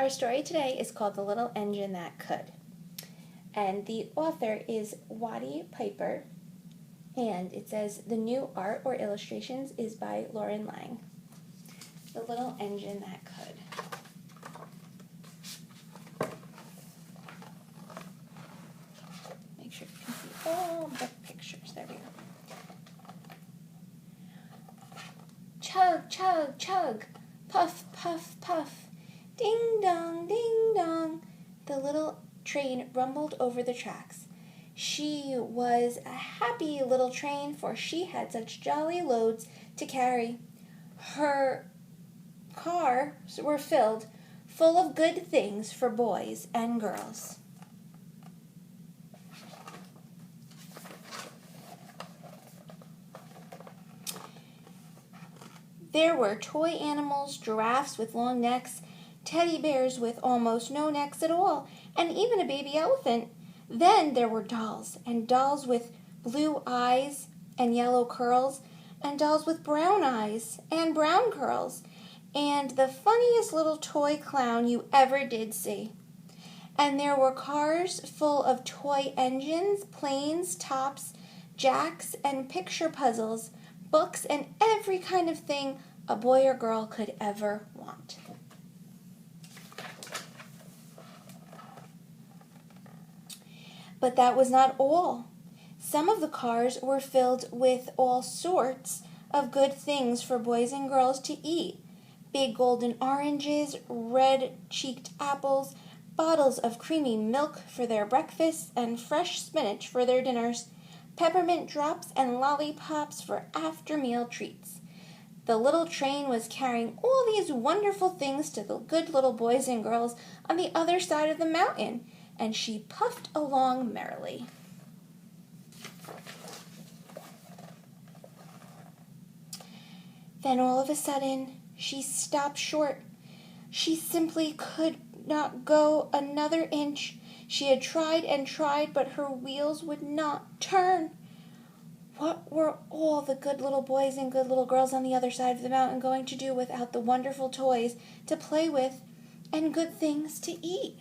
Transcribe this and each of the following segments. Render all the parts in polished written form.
Our story today is called The Little Engine That Could. And the author is Watty Piper. And it says the new art or illustrations is by Lauren Lang. The Little Engine That Could. Make sure you can see all the pictures. There we go. Chug, chug, chug. Puff, puff, puff. Ding dong, ding dong. The little train rumbled over the tracks. She was a happy little train, for she had such jolly loads to carry. Her cars were filled full of good things for boys and girls. There were toy animals, giraffes with long necks, teddy bears with almost no necks at all, and even a baby elephant. Then there were dolls, and dolls with blue eyes and yellow curls, and dolls with brown eyes and brown curls, and the funniest little toy clown you ever did see. And there were cars full of toy engines, planes, tops, jacks, and picture puzzles, books, and every kind of thing a boy or girl could ever want. But that was not all. Some of the cars were filled with all sorts of good things for boys and girls to eat. Big golden oranges, red-cheeked apples, bottles of creamy milk for their breakfasts, and fresh spinach for their dinners, peppermint drops and lollipops for after-meal treats. The little train was carrying all these wonderful things to the good little boys and girls on the other side of the mountain, and she puffed along merrily. Then all of a sudden, she stopped short. She simply could not go another inch. She had tried and tried, but her wheels would not turn. What were all the good little boys and good little girls on the other side of the mountain going to do without the wonderful toys to play with and good things to eat?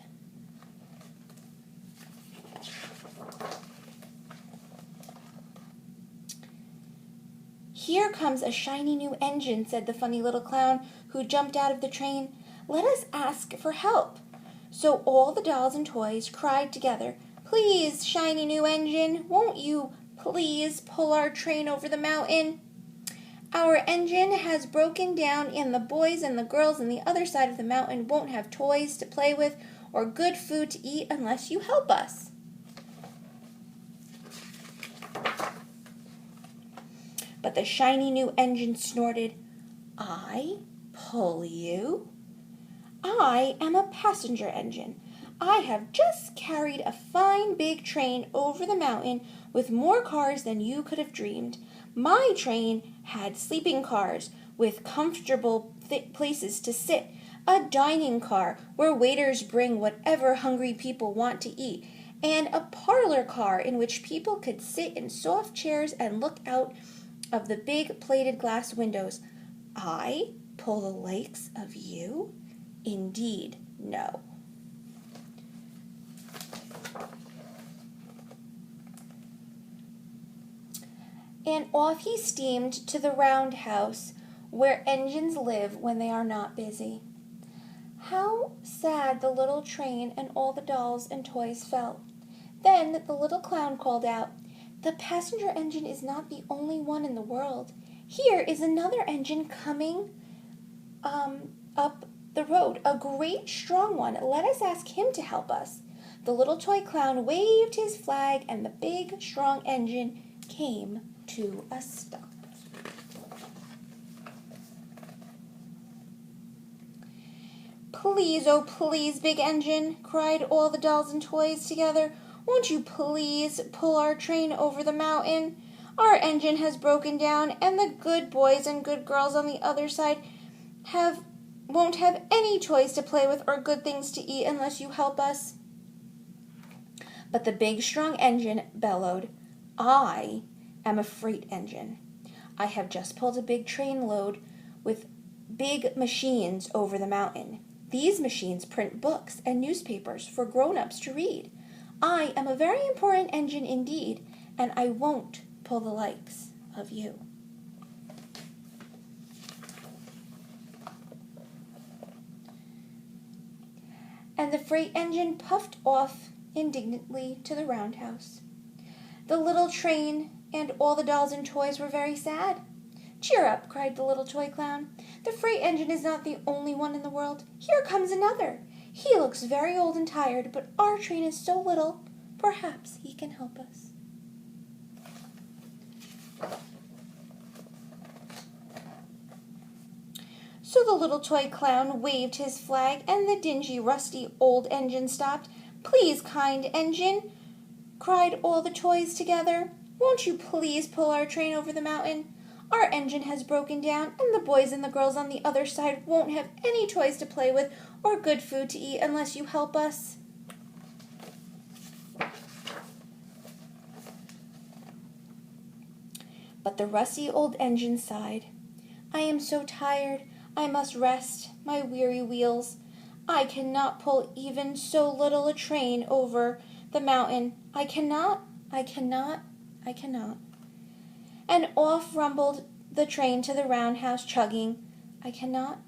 "Here comes a shiny new engine," said the funny little clown who jumped out of the train. "Let us ask for help." So all the dolls and toys cried together, "Please, shiny new engine, won't you please pull our train over the mountain? Our engine has broken down, and the boys and the girls on the other side of the mountain won't have toys to play with or good food to eat unless you help us." But the shiny new engine snorted, "I pull you? I am a passenger engine. I have just carried a fine big train over the mountain with more cars than you could have dreamed. My train had sleeping cars with comfortable places to sit, a dining car where waiters bring whatever hungry people want to eat, and a parlor car in which people could sit in soft chairs and look out of the big plated glass windows. I pull the likes of you? Indeed, no." And off he steamed to the roundhouse where engines live when they are not busy. How sad the little train and all the dolls and toys felt. Then the little clown called out, "The passenger engine is not the only one in the world. Here is another engine coming up the road, a great strong one. Let us ask him to help us." The little toy clown waved his flag, and the big, strong engine came to a stop. "Please, oh please, big engine," cried all the dolls and toys together, "won't you please pull our train over the mountain? Our engine has broken down, and the good boys and good girls on the other side won't have any toys to play with or good things to eat unless you help us." But the big, strong engine bellowed, "I am a freight engine. I have just pulled a big train load with big machines over the mountain. These machines print books and newspapers for grown-ups to read. I am a very important engine indeed, and I won't pull the likes of you." And the freight engine puffed off indignantly to the roundhouse. The little train and all the dolls and toys were very sad. "Cheer up," cried the little toy clown. "The freight engine is not the only one in the world. Here comes another. He looks very old and tired, but our train is so little, perhaps he can help us." So the little toy clown waved his flag, and the dingy, rusty old engine stopped. "Please, kind engine," cried all the toys together, "won't you please pull our train over the mountain? Our engine has broken down, and the boys and the girls on the other side won't have any toys to play with or good food to eat unless you help us." But the rusty old engine sighed. "I am so tired. I must rest my weary wheels. I cannot pull even so little a train over the mountain. I cannot. And off rumbled the train to the roundhouse, chugging, I cannot.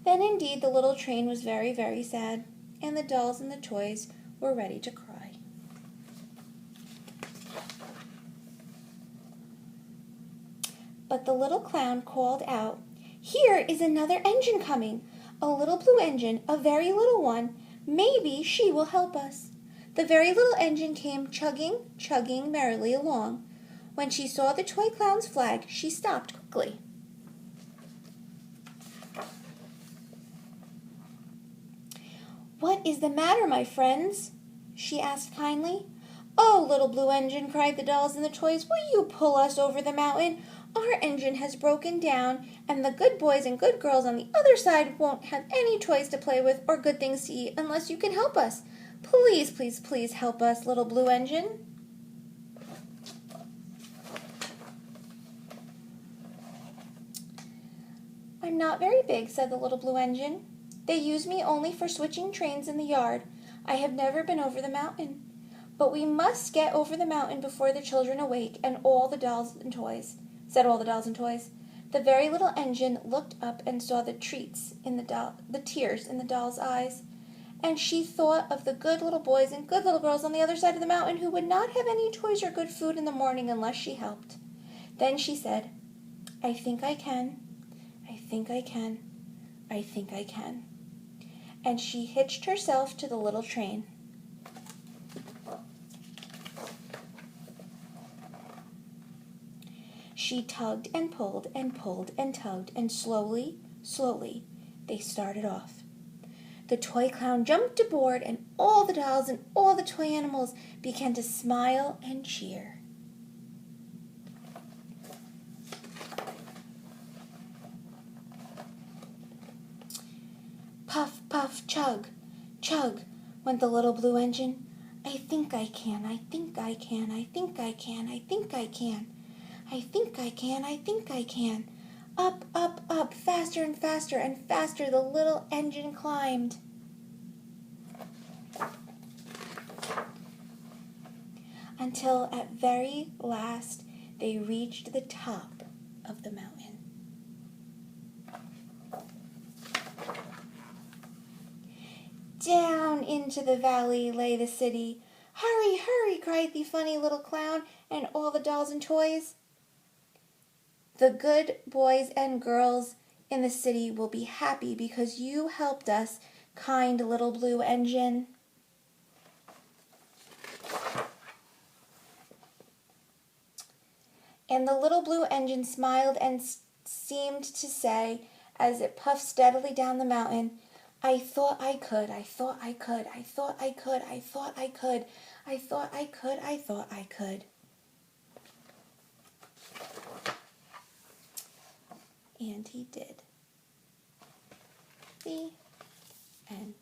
Then indeed the little train was very, very sad, and the dolls and the toys were ready to cry. But the little clown called out, "Here is another engine coming, a little blue engine, a very little one. Maybe she will help us." The very little engine came chugging merrily along. When she saw the toy clown's flag, she stopped quickly. "What is the matter, my friends?" she asked kindly. "Oh, little blue engine," cried the dolls and the toys, "will you pull us over the mountain? Our engine has broken down, and the good boys and good girls on the other side won't have any toys to play with or good things to eat unless you can help us. Please, please, please help us, little blue engine." "I'm not very big," said the little blue engine. "They use me only for switching trains in the yard. I have never been over the mountain. But we must get over the mountain before the children awake and all the dolls and toys," said all the dolls and toys. The very little engine looked up and saw the tears in the doll's eyes, and she thought of the good little boys and good little girls on the other side of the mountain who would not have any toys or good food in the morning unless she helped. Then she said, "I think I can. I think I can. I think I can." And she hitched herself to the little train. She tugged and pulled and pulled and tugged, and slowly, slowly, they started off. The toy clown jumped aboard, and all the dolls and all the toy animals began to smile and cheer. Puff, puff, chug, chug, went the little blue engine. "I think I can, I think I can, I think I can, I think I can. I think I can, I think I can." Up, up, up, faster and faster and faster the little engine climbed. Until at very last they reached the top of the mountain. Down into the valley lay the city. "Hurry, hurry," cried the funny little clown and all the dolls and toys. "The good boys and girls in the city will be happy because you helped us, kind little blue engine." And the little blue engine smiled and seemed to say, as it puffed steadily down the mountain, "I thought I could, I thought I could, I thought I could, I thought I could, I thought I could, I thought I could." And he did. The end.